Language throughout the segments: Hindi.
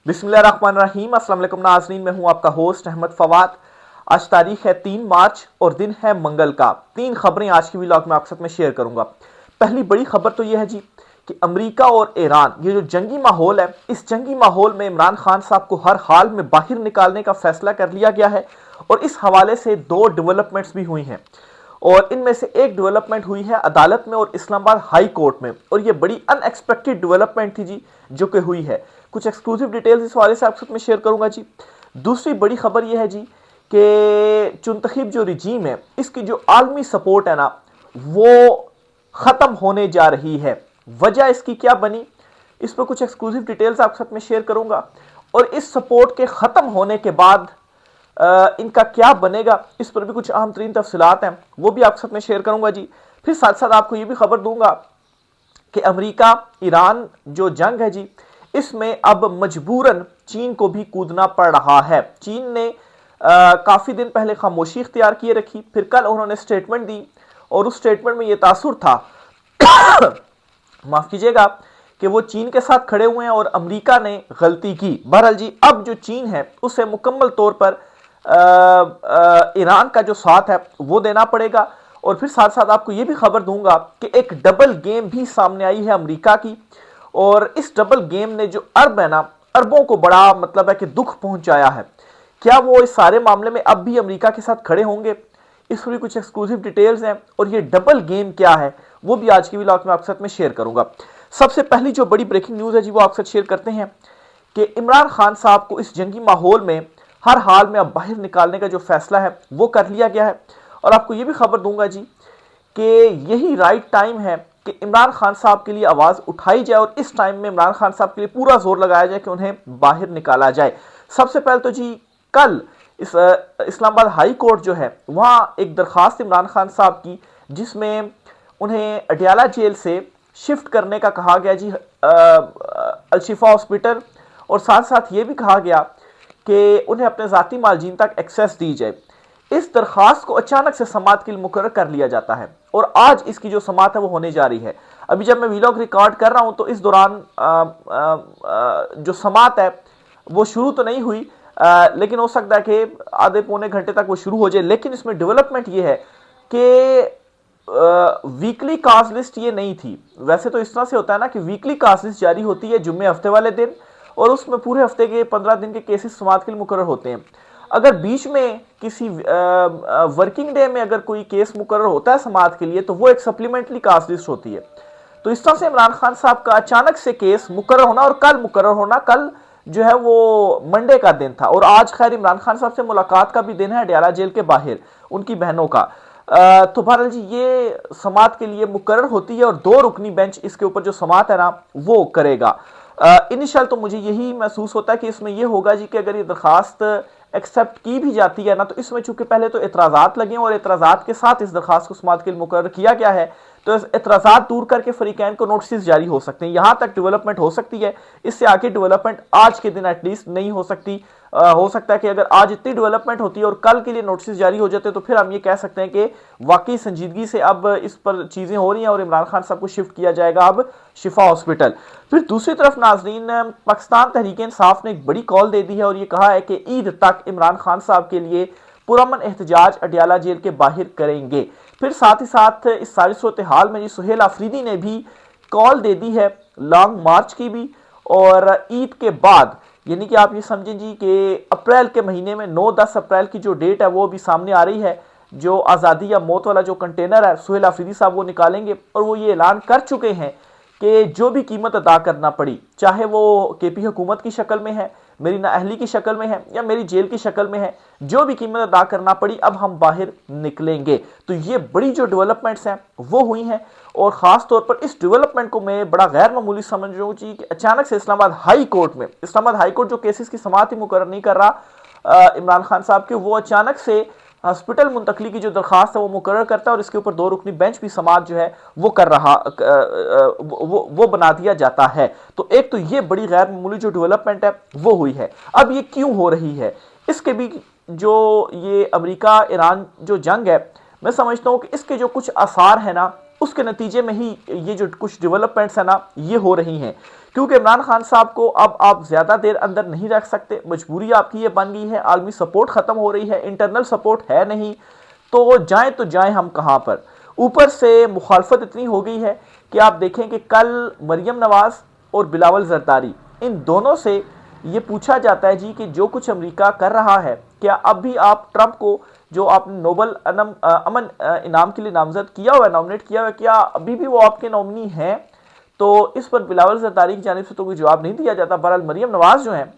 बिस्मिल्लाहिर्रहमानिर्रहीम। अस्सलाम वालेकुम नाज़रीन, मैं हूं आपका होस्ट अहमद फवाद। आज तारीख है 3 मार्च और दिन है मंगल का। 3 खबरें आज की व्लॉग में आपके साथ में शेयर करूंगा। पहली बड़ी खबर तो यह है जी कि अमेरिका और ईरान, ये जो जंगी माहौल है, इस जंगी माहौल में इमरान खान साहब को हर हाल में बाहर निकालने का फैसला कर लिया गया है। और इस हवाले से 2 डेवलपमेंट्स भी हुई हैं और इनमें से एक डेवलपमेंट हुई है अदालत में और इस्लामाबाद हाई कोर्ट में, और ये बड़ी अनएक्सपेक्टेड डेवलपमेंट थी जी जो कि हुई है। कुछ एक्सक्लूसिव डिटेल्स इस हवाले से आपके साथ में शेयर करूंगा जी। दूसरी बड़ी खबर यह है जी कि चुनतखीब जो रिजीम है, इसकी जो आलमी सपोर्ट है ना, वो खत्म होने जा रही है। वजह इसकी क्या बनी, इस पर कुछ एक्सक्लूसिव डिटेल्स आपके साथ में शेयर करूंगा। और इस सपोर्ट के खत्म होने के बाद इनका क्या बनेगा, इस पर भी कुछ अहम तरीन तफसीलात हैं, वो भी आपके साथ में शेयर करूंगा जी। फिर साथ साथ आपको ये भी खबर दूंगा कि अमेरिका ईरान जो जंग है जी, इसमें अब मजबूरन चीन को भी कूदना पड़ रहा है। चीन ने काफी दिन पहले खामोशी इख्तियार किए रखी, फिर कल उन्होंने स्टेटमेंट दी और उस स्टेटमेंट में यह तासुर था माफ कीजिएगा कि वो चीन के साथ खड़े हुए हैं और अमेरिका ने गलती की। बहरहाल जी, अब जो चीन है उसे मुकम्मल तौर पर ईरान का जो साथ है वो देना पड़ेगा। और फिर साथ साथ आपको ये भी खबर दूंगा कि एक डबल गेम भी सामने आई है अमेरिका की, और इस डबल गेम ने जो अरब है ना, अरबों को बड़ा मतलब है कि दुख पहुंचाया है। क्या वो इस सारे मामले में अब भी अमेरिका के साथ खड़े होंगे, इस पर भी कुछ एक्सक्लूसिव डिटेल्स हैं। और ये डबल गेम क्या है वो भी आज की व्लॉग में आपके साथ में शेयर करूंगा। सबसे पहली जो बड़ी ब्रेकिंग न्यूज है जी, वो आपके साथ शेयर करते हैं कि इमरान खान साहब को इस जंगी माहौल में हर हाल में अब बाहर निकालने का जो फैसला है वो कर लिया गया है। और आपको ये भी खबर दूंगा जी कि यही राइट टाइम है कि इमरान खान साहब के लिए आवाज़ उठाई जाए और इस टाइम में इमरान खान साहब के लिए पूरा जोर लगाया जाए कि उन्हें बाहर निकाला जाए। सबसे पहले तो जी, कल इस्लामाबाद हाई कोर्ट जो है वहाँ एक दरखास्त इमरान खान साहब की, जिसमें उन्हें अडियाला जेल से शिफ्ट करने का कहा गया जी अलशिफा हॉस्पिटल, और साथ साथ ये भी कहा गया कि उन्हें अपने ज़ाती मालजीन तक एक्सेस दी जाए। इस दरखास्त को अचानक से समात के लिए मुकर्रर कर लिया जाता है और आज इसकी जो समात है वो होने जा रही है। अभी जब मैं वीलॉग रिकॉर्ड कर रहा हूं तो इस दौरान जो समात है वो शुरू तो नहीं हुई, लेकिन हो सकता है कि आधे पौने घंटे तक वो शुरू हो जाए। लेकिन इसमें डेवलपमेंट ये है कि वीकली कास्ट लिस्ट ये नहीं थी। वैसे तो इस तरह से होता है ना कि वीकली कास्ट लिस्ट जारी होती है जुम्मे हफ्ते वाले दिन, और उसमें पूरे हफ्ते के 15 दिन के केसेस समात के लिए मुकर्रर होते हैं। अगर बीच में किसी वर्किंग डे में अगर कोई केस मुकर्रर होता है समात के लिए, तो वो एक सप्लीमेंट्री कास्ट लिस्ट होती है। तो इस तरह से इमरान खान साहब का अचानक से केस मुकर्रर होना और कल मुकर्रर होना, कल जो है वो मंडे का दिन था और आज खैर इमरान खान साहब से मुलाकात का भी दिन है अडियाला जेल के बाहर उनकी बहनों का। तो बहरहाल जी, ये समात के लिए मुकर्रर होती है और 2 रुकनी बेंच इसके ऊपर जो समात है ना वो करेगा। इनिशियल तो मुझे यही महसूस होता है कि इसमें यह होगा जी कि अगर ये दरखास्त एक्सेप्ट की भी जाती है ना, तो इसमें चूंकि पहले तो एतराज़ात लगे और एतराज़ात के साथ इस दरखास्त को समात के लिए मुकर्रर किया गया है, तो एतराज़ात दूर करके फरीकैन को नोटिस जारी हो सकते हैं। यहां तक डेवलपमेंट हो सकती है, इससे आगे डेवलपमेंट आज के दिन एटलीस्ट नहीं हो सकती। हो सकता है कि अगर आज इतनी डेवलपमेंट होती है और कल के लिए नोटिस जारी हो जाते तो फिर हम ये कह सकते हैं कि वाकई संजीदगी से अब इस पर चीजें हो रही हैं और इमरान खान साहब को शिफ्ट किया जाएगा अब शिफा हॉस्पिटल। फिर दूसरी तरफ नाजरीन, पाकिस्तान तहरीक इंसाफ ने एक बड़ी कॉल दे दी है और ये कहा है कि ईद तक इमरान खान साहब के लिए पुरअमन एहतजाज अडियाला जेल के बाहर करेंगे। फिर साथ ही साथ इस सारी सूरत हाल में जी सुहेल आफरीदी ने भी कॉल दे दी है लॉन्ग मार्च की भी, और ईद के बाद, यानी कि आप ये समझें जी कि अप्रैल के महीने में 9-10 अप्रैल की जो डेट है वो भी सामने आ रही है। जो आज़ादी या मौत वाला जो कंटेनर है सुहेल आफरीदी साहब वो निकालेंगे और वो ये ऐलान कर चुके हैं कि जो भी कीमत अदा करना पड़ी, चाहे वो केपी हुकूमत की शक्ल में है, मेरी नाअहली की शक्ल में है या मेरी जेल की शक्ल में है, जो भी कीमत अदा करना पड़ी अब हम बाहर निकलेंगे। तो ये बड़ी जो डेवलपमेंट्स हैं वो हुई हैं और ख़ास तौर पर इस डेवलपमेंट को मैं बड़ा गैर मामूली समझ रहा हूँ कि अचानक से इस्लामाबाद हाई कोर्ट जो केसेस की समाअत ही मुकर्रर नहीं कर रहा इमरान खान साहब के, वो अचानक से हॉस्पिटल मुंतकली की जो दरखास्त है वो मुकर्रर करता है और इसके ऊपर 2 रुकनी बेंच भी समात जो है वो कर रहा वो बना दिया जाता है। तो एक तो ये बड़ी गैर मामूली जो डेवलपमेंट है वो हुई है। अब ये क्यों हो रही है, इसके भी जो ये अमेरिका ईरान जो जंग है, मैं समझता हूँ कि इसके जो कुछ आसार है ना उसके नतीजे में ही ये जो कुछ डेवलपमेंट्स है ना ये हो रही हैं। क्योंकि इमरान खान साहब को अब आप ज़्यादा देर अंदर नहीं रख सकते, मजबूरी आपकी ये बन गई है, आलमी सपोर्ट ख़त्म हो रही है, इंटरनल सपोर्ट है नहीं, तो जाएं हम कहाँ पर। ऊपर से मुखालफत इतनी हो गई है कि आप देखें कि कल मरियम नवाज और बिलावल जरदारी, इन दोनों से ये पूछा जाता है जी कि जो कुछ अमेरिका कर रहा है, क्या अब भी आप ट्रंप को, जो आपने नोबल अमन इनाम के लिए नामजद किया हुआ है, नॉमिनेट किया हुआ है, क्या अभी भी वो आपके नॉमिनी हैं? तो इस पर बिलावल जरदारी की जानिब से तो कोई जवाब नहीं दिया जाता। बहरहाल मरियम नवाज जो है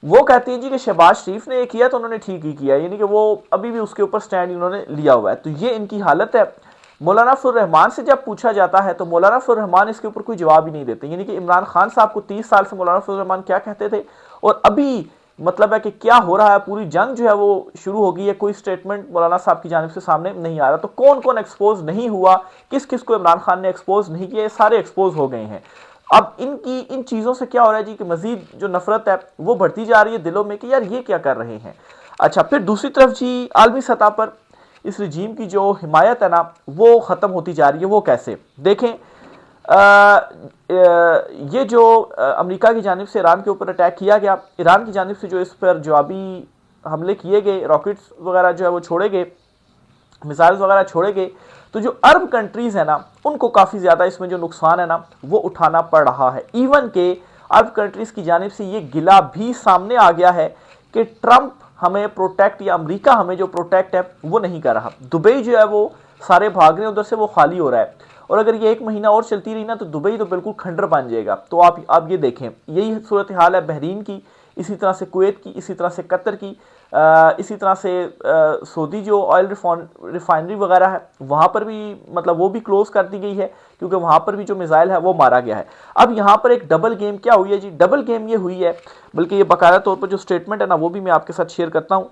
वो कहती है जी कि शहबाज शरीफ ने ये किया तो उन्होंने ठीक ही किया, यानी कि वो अभी भी उसके ऊपर स्टैंड इन्होंने लिया हुआ है। तो ये इनकी हालत है। मौलाना फजल रहमान से जब पूछा जाता है तो मौलाना फजल रहमान इसके ऊपर कोई जवाब ही नहीं देते, यानी कि इमरान खान साहब को 30 साल से मौलाना फजल रहमान क्या कहते थे और अभी मतलब है कि क्या हो रहा है, पूरी जंग जो है वो शुरू हो गई है, कोई स्टेटमेंट मौलाना साहब की जानिब से सामने नहीं आ रहा। तो कौन कौन एक्सपोज नहीं हुआ, किस किस को इमरान खान ने एक्सपोज नहीं किया, ये सारे एक्सपोज हो गए हैं। अब इनकी इन चीज़ों से क्या हो रहा है जी कि मजीद जो नफरत है वो बढ़ती जा रही है दिलों में कि यार ये क्या कर रहे हैं। अच्छा, फिर दूसरी तरफ जी आलमी सतह पर इस रजीम की जो हिमायत है ना वो ख़त्म होती जा रही है। वो कैसे देखें, ये जो अमेरिका की जानिब से ईरान के ऊपर अटैक किया गया, ईरान की जानिब से जो इस पर जवाबी हमले किए गए, रॉकेट्स वगैरह जो है वो छोड़े गए, मिसाइल्स वगैरह छोड़े गए, तो जो अरब कंट्रीज़ है ना उनको काफ़ी ज़्यादा इसमें जो नुकसान है ना वो उठाना पड़ रहा है। इवन के अरब कंट्रीज़ की जानिब से ये गिला भी सामने आ गया है कि ट्रंप हमें प्रोटेक्ट या अमेरिका हमें जो प्रोटेक्ट है वो नहीं कर रहा। दुबई जो है वो सारे भाग रहे हैं उधर से, वो खाली हो रहा है, और अगर ये 1 महीना और चलती रही ना तो दुबई तो बिल्कुल खंडर बन जाएगा। तो आप ये देखें, यही सूरत हाल है बहरीन की, इसी तरह से कुवैत की, इसी तरह से कतर की, इसी तरह से सऊदी जो ऑयल रिफाइनरी वगैरह है वहाँ पर भी मतलब वो भी क्लोज कर दी गई है, क्योंकि वहाँ पर भी जो मिसाइल है वो मारा गया है। अब यहाँ पर एक डबल गेम क्या हुई है जी, डबल गेम ये हुई है, बल्कि ये बाकायदा तौर पर जो स्टेटमेंट है ना वो भी मैं आपके साथ शेयर करता हूँ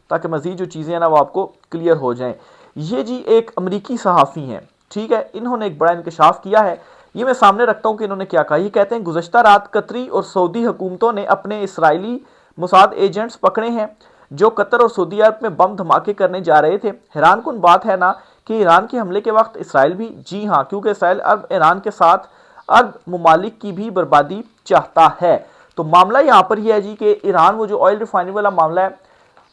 ताकि मजीद जो चीज़ें हैं ना वो आपको क्लियर हो जाएं। ये जी एक अमरीकी सहाफ़ी हैं, ठीक है, इन्होंने एक बड़ा इंकशाफ किया है, ये मैं सामने रखता हूँ कि इन्होंने क्या कहा। ये कहते हैं गुज़श्ता रात कतरी और सऊदी हुकूमतों ने अपने इसराइली मोसाद एजेंट्स पकड़े हैं जो कतर और सऊदी अरब में बम धमाके करने जा रहे थे। हैरानकुन बात है ना कि ईरान के हमले के वक्त इसराइल भी, जी हाँ, क्योंकि इसराइल अब ईरान के साथ अरब ममालिक की भी बर्बादी चाहता है। तो मामला यहाँ पर यह है जी कि ईरान वो जो ऑयल रिफाइनरी वाला मामला है,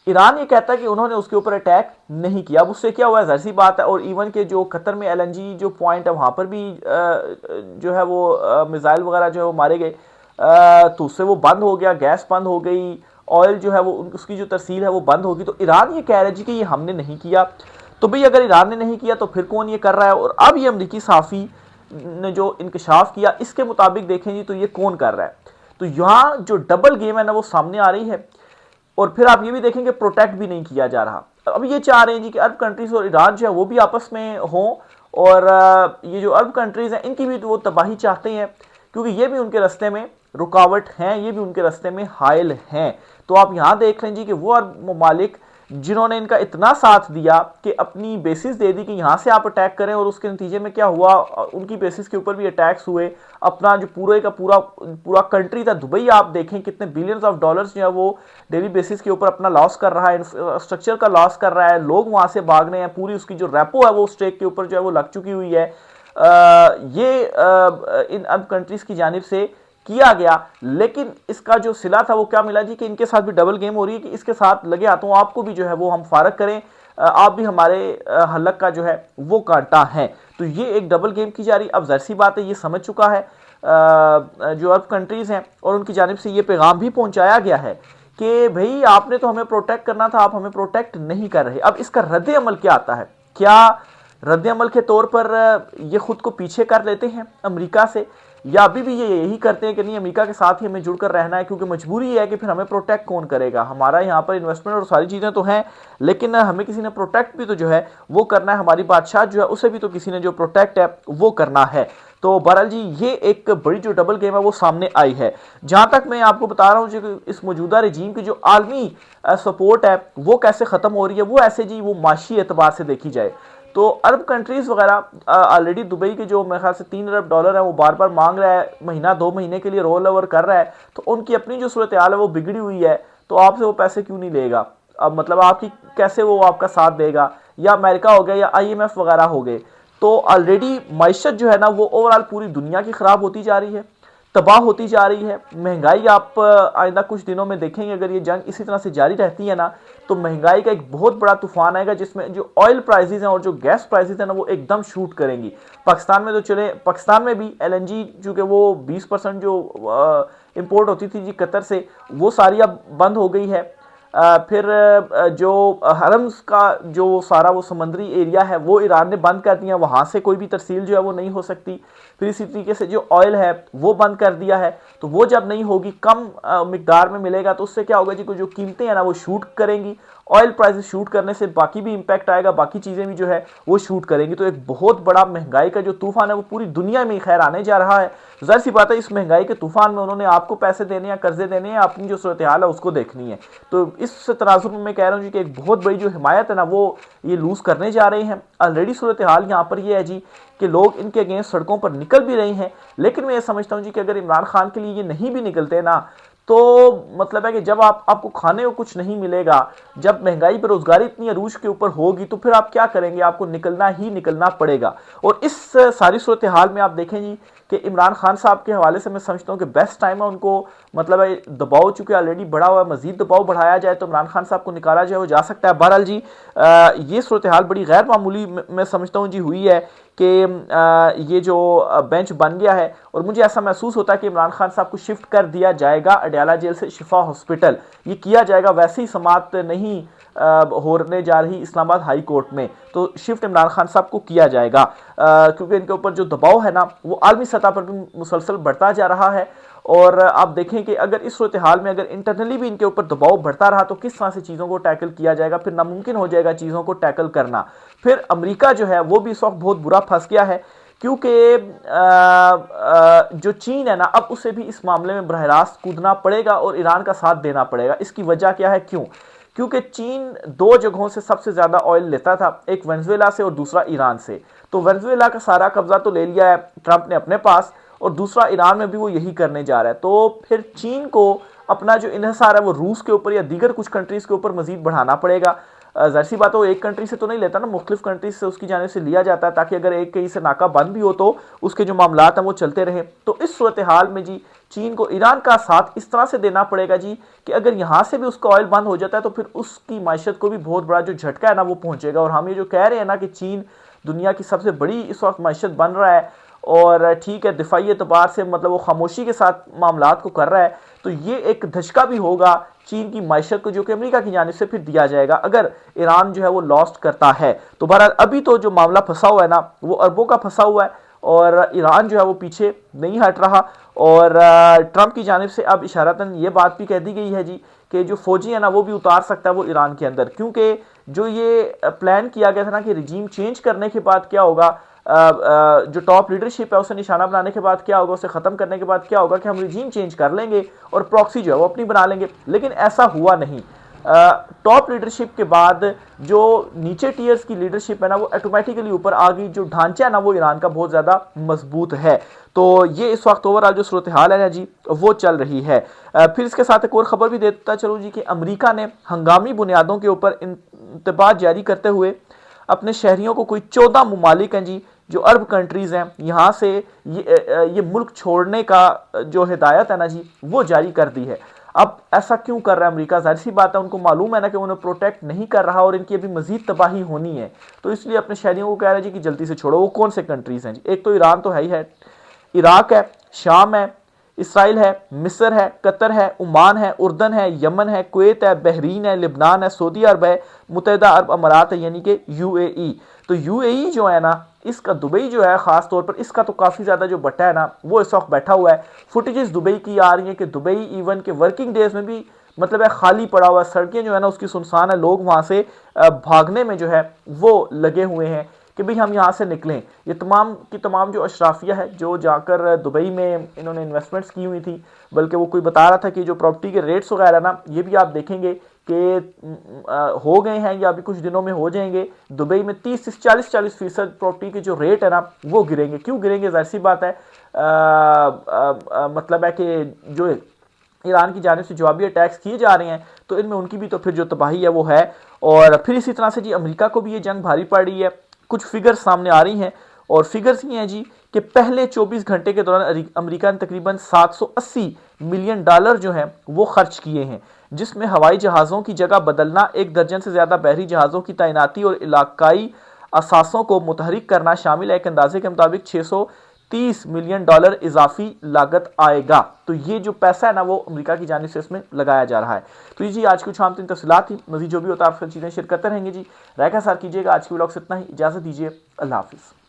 ईरान ये कहता है कि उन्होंने उसके ऊपर अटैक नहीं किया। अब उससे क्या हुआ है, जाहिर सी बात है। और इवन के जो कतर में एलएनजी जो पॉइंट है वहाँ पर भी जो है वो मिसाइल वगैरह जो है वो मारे गए, तो उससे वो बंद हो गया, गैस बंद हो गई, ऑयल जो है वो उसकी जो तरसील है वो बंद होगी। तो ईरान ये कह रहा है जी कि ये हमने नहीं किया। तो भाई अगर ईरान ने नहीं किया तो फिर कौन ये कर रहा है? और अब ये अमरीकी सहाफ़ी ने जो इंकशाफ किया इसके मुताबिक देखें जी तो ये कौन कर रहा है। तो यहाँ जो डबल गेम है ना वो सामने आ रही है। और फिर आप ये भी देखेंगे प्रोटेक्ट भी नहीं किया जा रहा। अब ये चाह रहे हैं जी कि अरब कंट्रीज और ईरान जो है वो भी आपस में हों, और ये जो अरब कंट्रीज हैं इनकी भी तो वो तबाही चाहते हैं, क्योंकि ये भी उनके रास्ते में रुकावट हैं, ये भी उनके रास्ते में हायल हैं। तो आप यहाँ देख लें जी कि वो अरब ममालिक जिन्होंने इनका इतना साथ दिया कि अपनी बेसिस दे दी कि यहाँ से आप अटैक करें, और उसके नतीजे में क्या हुआ, उनकी बेसिस के ऊपर भी अटैक्स हुए। अपना जो पूरे का पूरा कंट्री था दुबई, आप देखें कितने बिलियंस ऑफ डॉलर्स जो है वो डेली बेसिस के ऊपर अपना लॉस कर रहा है, इंफ्रास्ट्रक्चर का लॉस कर रहा है, लोग वहाँ से भाग रहे हैं, पूरी उसकी जो रेपो है वो स्टेक के ऊपर जो है वो लग चुकी हुई है। ये इन अरब कंट्रीज़ की जानिब से किया गया। लेकिन इसका जो सिला था वो क्या मिला जी कि इनके साथ भी डबल गेम हो रही है कि इसके साथ लगे हाथों आपको भी जो है वो हम फारग करें, आप भी हमारे हलक का जो है वो कांटा है। तो ये एक डबल गेम की जा रही। अब जाहिर सी बात है ये समझ चुका है जो अरब कंट्रीज़ हैं, और उनकी जानिब से ये पैगाम भी पहुंचाया गया है कि भाई आपने तो हमें प्रोटेक्ट करना था, आप हमें प्रोटेक्ट नहीं कर रहे। अब इसका रद्द अमल क्या आता है? क्या रद्द अमल के तौर पर ये खुद को पीछे कर लेते हैं अमेरिका से, या अभी भी ये यही करते हैं कि नहीं अमेरिका के साथ ही हमें जुड़कर रहना है, क्योंकि मजबूरी है कि फिर हमें प्रोटेक्ट कौन करेगा? हमारा यहाँ पर इन्वेस्टमेंट और सारी चीज़ें तो हैं, लेकिन हमें किसी ने प्रोटेक्ट भी तो जो है वो करना है, हमारी बादशाह जो है उसे भी तो किसी ने जो प्रोटेक्ट है वो करना है। तो बहरहाल जी ये एक बड़ी जो डबल गेम है वो सामने आई है। जहाँ तक मैं आपको बता रहा हूँ जी इस मौजूदा रजीम की जो आलमी सपोर्ट है वो कैसे ख़त्म हो रही है, वो ऐसे जी वो माशी एतबार से देखी जाए तो अरब कंट्रीज़ वगैरह ऑलरेडी दुबई के जो मेरे ख्याल से $3 अरब है वो बार बार मांग रहा है, महीना 2 महीने के लिए रोल ओवर कर रहा है। तो उनकी अपनी जो सूरत हाल है वो बिगड़ी हुई है, तो आपसे वो पैसे क्यों नहीं लेगा? अब मतलब आपकी कैसे वो आपका साथ देगा? या अमेरिका हो गया या IMF वगैरह हो गए। तो ऑलरेडी मैशत जो है ना वो ओवरऑल पूरी दुनिया की ख़राब होती जा रही है। तबाह होती जा रही है। महंगाई आप आइंदा कुछ दिनों में देखेंगे, अगर ये जंग इसी तरह से जारी रहती है ना, तो महंगाई का एक बहुत बड़ा तूफान आएगा, जिसमें जो ऑयल प्राइसेस हैं और जो गैस प्राइसेस हैं ना, वो एकदम शूट करेंगी। पाकिस्तान में तो चले, पाकिस्तान में भी एलएनजी चूंकि वो 20% जो इंपोर्ट होती थी जी कतर से, वो सारी अब बंद हो गई है। फिर जो हरम्स का जो सारा वो समुद्री एरिया है वो ईरान ने बंद कर दिया, वहाँ से कोई भी तरसील जो है वो नहीं हो सकती। फिर इसी तरीके से जो ऑयल है वो बंद कर दिया है, तो वो जब नहीं होगी, कम मिकदार में मिलेगा, तो उससे क्या होगा जी, जो कीमतें हैं ना वो शूट करेंगी। ऑयल प्राइसेस शूट करने से बाकी भी इंपैक्ट आएगा, बाकी चीज़ें भी जो है वो शूट करेंगी। तो एक बहुत बड़ा महंगाई का जो तूफान है वो पूरी दुनिया में खैर आने जा रहा है। जाहिर सी बात है, इस महंगाई के तूफान में उन्होंने आपको पैसे देने या कर्जे देने हैं, अपनी जो सूरत हाल है उसको देखनी है। तो इस तनाजुर में मैं कह रहा हूँ जी कि एक बहुत बड़ी जो हिमायत है ना वो ये लूज करने जा रहे हैं। ऑलरेडी सूरत हाल यहाँ पर ये है जी कि लोग इनके अगेंस्ट सड़कों पर निकल भी रहे हैं, लेकिन मैं ये समझता हूँ जी कि अगर इमरान खान के लिए ये नहीं भी निकलते ना, तो मतलब है कि जब आपको खाने को कुछ नहीं मिलेगा, जब महंगाई बेरोजगारी इतनी अरूज के ऊपर होगी, तो फिर आप क्या करेंगे, आपको निकलना ही निकलना पड़ेगा। और इस सारी सूरत हाल में आप देखें जी कि इमरान खान साहब के हवाले से मैं समझता हूँ कि बेस्ट टाइम है उनको, मतलब है दबाव चूंकि ऑलरेडी बढ़ा हुआ है, मजीद दबाव बढ़ाया जाए तो इमरान खान साहब को निकाला जाए, वो जा सकता है। बहरहाल जी ये सूरत हाल बड़ी गैर मामूली मैं समझता हूँ जी हुई है कि ये जो बेंच बन गया है, और मुझे ऐसा महसूस होता है कि इमरान खान साहब को शिफ्ट कर दिया जाएगा अडयाला जेल से शिफा हॉस्पिटल। ये किया जाएगा, वैसे ही समाअत नहीं होने जा रही इस्लामाबाद हाई कोर्ट में, तो शिफ्ट इमरान खान साहब को किया जाएगा, क्योंकि इनके ऊपर जो दबाव है ना वो आलमी सतह पर भी मुसलसल बढ़ता जा रहा है। और आप देखें कि अगर इस सूरत हाल में अगर इंटरनली भी इनके ऊपर दबाव बढ़ता रहा, तो किस तरह से चीज़ों को टैकल किया जाएगा, फिर नामुमकिन हो जाएगा चीज़ों को टैकल करना। फिर अमेरिका जो है वो भी इस वक्त बहुत बुरा फंस गया है, क्योंकि जो चीन है ना, अब उसे भी इस मामले में बरह रास्त कूदना पड़ेगा और ईरान का साथ देना पड़ेगा। इसकी वजह क्या है, क्यों? क्योंकि चीन दो जगहों से सबसे ज्यादा ऑयल लेता था, एक वेनेजुएला से और दूसरा ईरान से। तो वेनेजुएला का सारा कब्जा तो ले लिया है ट्रंप ने अपने पास, और दूसरा ईरान में भी वो यही करने जा रहा है। तो फिर चीन को अपना जो इन्हिसार है वो रूस के ऊपर या दीगर कुछ कंट्रीज के ऊपर मजीद बढ़ाना पड़ेगा। जाहिर सी बात है वो एक कंट्री से तो नहीं लेता ना, मुख्तलिफ कंट्रीज से उसकी जाने से लिया जाता है, ताकि अगर एक कहीं से नाका बंद भी हो तो उसके जो मामलात हैं वो चलते रहे। तो इस सूरत हाल में जी चीन को ईरान का साथ इस तरह से देना पड़ेगा जी कि अगर यहाँ से भी उसका ऑयल बंद हो जाता है तो फिर उसकी मायशत को भी बहुत बड़ा जो झटका है ना वो पहुंचेगा। और हम ये जो कह रहे हैं ना कि चीन दुनिया की सबसे बड़ी इस वक्त मायशत बन रहा है, और ठीक है दिफाई एतबार से मतलब वो खामोशी के साथ मामलात को कर रहा है, तो ये एक धचका भी होगा चीन की मायशत को, जो कि अमेरिका की जानिब से फिर दिया जाएगा अगर ईरान जो है वो लॉस्ट करता है। तो बहरहाल अभी तो जो मामला फंसा हुआ है ना वो अरबों का फंसा हुआ है, और ईरान जो है वो पीछे नहीं हट रहा। और ट्रंप की जानिब से अब इशारतन ये बात भी कह दी गई है जी कि जो फौजी है ना वो भी उतार सकता है वो ईरान के अंदर, क्योंकि जो ये प्लान किया गया था ना कि रिजीम चेंज करने के बाद क्या होगा, जो टॉप लीडरशिप है उसे निशाना बनाने के बाद क्या होगा, उसे खत्म करने के बाद क्या होगा कि हम रिजीम चेंज कर लेंगे और प्रॉक्सी जो है वो अपनी बना लेंगे। लेकिन ऐसा हुआ नहीं। टॉप लीडरशिप के बाद जो नीचे टीयर्स की लीडरशिप है ना वो ऑटोमेटिकली ऊपर आ गई। जो ढांचा है ना वो ईरान का बहुत ज़्यादा मजबूत है। तो ये इस वक्त ओवरऑल जो सूरत हाल है ना जी वो चल रही है। फिर इसके साथ एक और खबर भी देता चलूँ जी कि अमेरिका ने हंगामी बुनियादों के ऊपर इंतबाह जारी करते हुए अपने शहरियों को कोई 14 ममालिक हैं जी जो अरब कंट्रीज़ हैं, यहाँ से ये मुल्क छोड़ने का जो हिदायत है ना जी वो जारी कर दी है। अब ऐसा क्यों कर रहा है अमेरिका? जाहिर सी बात है उनको मालूम है ना कि उन्हें प्रोटेक्ट नहीं कर रहा और इनकी अभी मजीद तबाही होनी है, तो इसलिए अपने शहरियों को कह रहे हैं जी कि जल्दी से छोड़ो। वो कौन से कंट्रीज़ हैं जी? एक तो ईरान तो है ही है, इराक है, शाम है, इसराइल है, मिस्र है, कतर है, ओमान है, उर्दन है, यमन है, कुवैत है, बहरीन है, लिबनान है, सऊदी अरब है, मुत्तहिदा अरब अमारात है यानी कि यूएई। तो यूएई जो है ना इसका, दुबई जो है ख़ास तौर पर इसका तो काफ़ी ज़्यादा जो बट्टा है ना वो इस वक्त बैठा हुआ है। फुटेजेस दुबई की आ रही है कि दुबई इवन के वर्किंग डेज में भी मतलब है खाली पड़ा हुआ है, सड़कें जो है ना उसकी सुनसान है, लोग वहाँ से भागने में जो है वो लगे हुए हैं कि भाई हम यहाँ से निकलें। ये तमाम की तमाम जो अशराफिया है जो जाकर दुबई में इन्होंने इन्वेस्टमेंट्स की हुई थी, बल्कि वो कोई बता रहा था कि जो प्रॉपर्टी के रेट्स वगैरह ना ये भी आप देखेंगे कि हो गए हैं या अभी कुछ दिनों में हो जाएंगे। दुबई में 30 से 40% प्रॉपर्टी के जो रेट है ना वो गिरेंगे। क्यों गिरेंगे? जाहिर सी बात है मतलब है कि जो ईरान की जानिब से जवाबी अटैक्स किए जा रहे हैं तो इनमें उनकी भी तो फिर जो तबाही है वो है। और फिर इसी तरह से जी अमेरिका को भी ये जंग भारी पड़ रही है। कुछ फिगर्स सामने आ रही हैं और फिगर्स ये हैं जी कि पहले 24 घंटे के दौरान अमेरिका ने तकरीबन 780 मिलियन डॉलर जो है वो खर्च किए हैं, जिसमें हवाई जहाज़ों की जगह बदलना, 1 दर्जन से ज़्यादा बहरी जहाज़ों की तैनाती और इलाकाई असासों को मुतहरिक करना शामिल है। एक अंदाजे के मुताबिक 630 मिलियन डॉलर इजाफी लागत आएगा। तो ये जो पैसा है ना वो अमेरिका की जानिब से इसमें लगाया जा रहा है। तो ये जी आज कुछ आम तीन तफसीलात थी। मजीद जो भी होता है आप चीज़ें शेयर करते रहेंगे जी। राय का साथ कीजिएगा। आज की व्लॉग से इतना ही, इजाज़त दीजिए। अल्लाह हाफिज़।